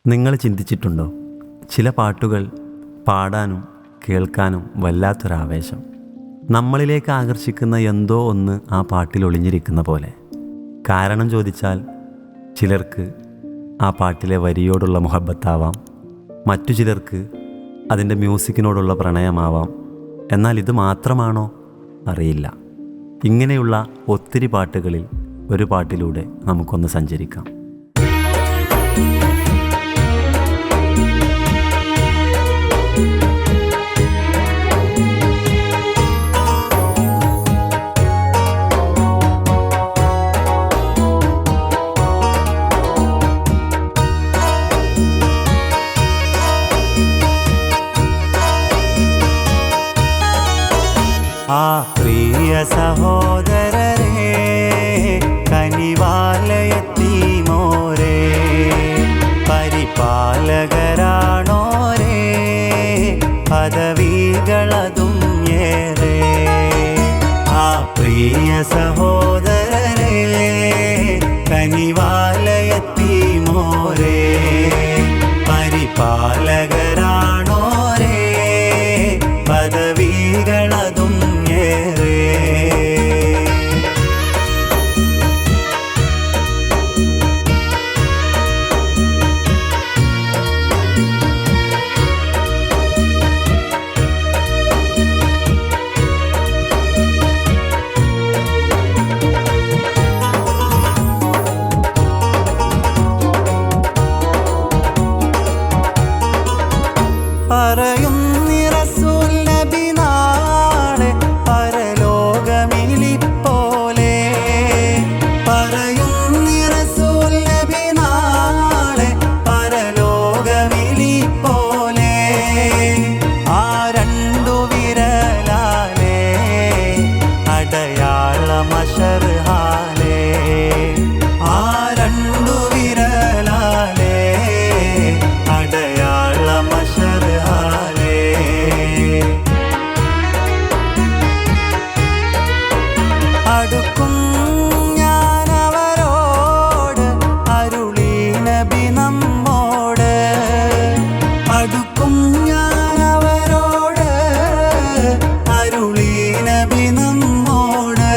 നിങ്ങൾ ചിന്തിച്ചിട്ടുണ്ടോ, ചില പാട്ടുകൾ പാടാനും കേൾക്കാനും വല്ലാത്തൊരാവേശം, നമ്മളിലേക്ക് ആകർഷിക്കുന്ന എന്തോ ഒന്ന് ആ പാട്ടിൽ ഒളിഞ്ഞിരിക്കുന്ന പോലെ. കാരണം ചോദിച്ചാൽ ചിലർക്ക് ആ പാട്ടിലെ വരിയോടുള്ള മുഹബത്താവാം, മറ്റു ചിലർക്ക് അതിൻ്റെ മ്യൂസിക്കിനോടുള്ള പ്രണയമാവാം. എന്നാൽ ഇത് മാത്രമാണോ അറിയില്ല. ഇങ്ങനെയുള്ള ഒത്തിരി പാട്ടുകളിൽ ഒരു പാട്ടിലൂടെ നമുക്കൊന്ന് സഞ്ചരിക്കാം. ആ പ്രിയ സഹോദരരേ, കനിവാലയത്തീമോരേ, പരിപാലകരാണോരേ, പദവികളതും ഏറെ. ആ പ്രിയ സഹോദരരേ, കനിവാലയത്തീമോരേ, പരിപാലകരാണോരേ, പദവികളതും ഏറെ. പറയുന്നി റസൂൽ നബി നാളെ പരലോകമിലിപ്പോലെ, പറയുന്നി റസൂൽ നബി നാളെ പരലോകമിലിപ്പോലെ. ആ രണ്ടു വിരലാലേ അടയാളമശർ ഹാലേ, ആ രണ്ടു വിരലാലേ അടയാളമശർ ഹാലേ. അടുക്കും ഞാനവരോട് അരുളി നബി നമ്മോട്, അടുക്കും ഞാനവരോട് അരുളി നബി നമ്മോട്.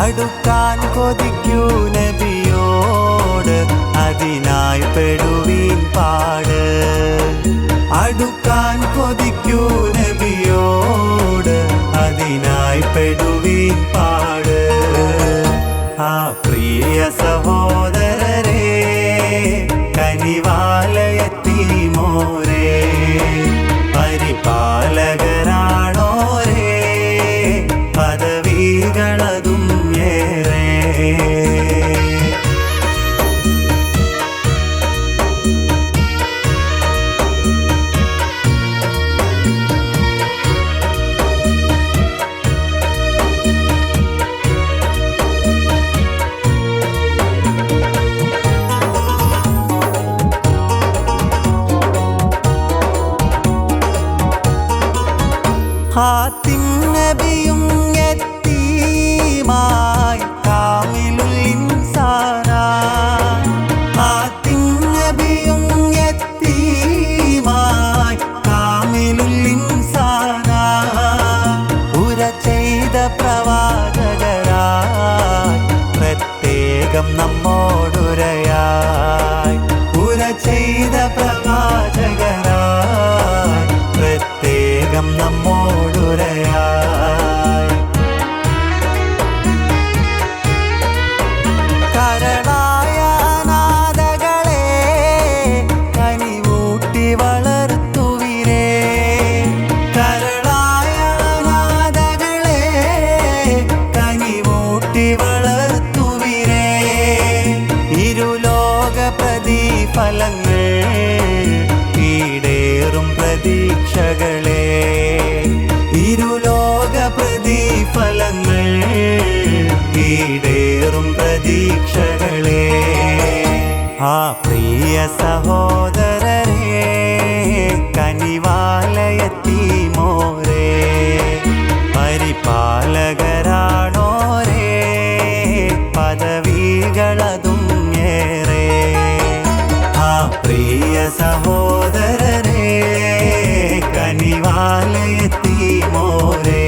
അടുക്കാൻ കൊതിക്കൂ നബിയോട്, അതിനായി പെടുവീൻ പാട്. അടുക്കാൻ കൊതിക്കൂ നബിയോട്, അതിനായി പെടുവീൻ പാട്. ആ പ്രിയ സഹോദരരേ, കനിവാലയത്തീമോരേ, പരിപാലകരാണോരേ, പദവികളതും ഏറെ. ഹാത്തിം നബിയും യതീമായി കാമിലുൽ ഇൻസാനാ, ഹാത്തിം നബിയും യതീമായി കാമിലുൽ ഇൻസാനാ. ഉര ചെയ്ത പ്രവാചകരായി പ്രത്യേകം നമ്മോടുരയായി, ഉര ചെയ്ത പ്രവാചകരായി പ്രത്യേകം നമ്മോടുരയായി. കരളായ നാദകളെ കനിവൂട്ടി വളർത്തുവിരേ, കരളായ നാദകളെ കനിവൂട്ടി വളർത്തുവിരേ. ഇരുലോക പ്രതിഫലങ്ങൾ ഈടേറും പ്രതീക്ഷകളെ, ഇരുലോക പ്രതിഫലങ്ങൾ ഈടേറും പ്രതീക്ഷകളെ. ആ പ്രിയ സഹോദരരേ, കനിവാലയത്തീമോരേ, പരിപാലകരാണോരേ, പദവികളതും ഏറെ. ആ പ്രിയ സഹോദരരെ കനിവാലെത്തി മോരെ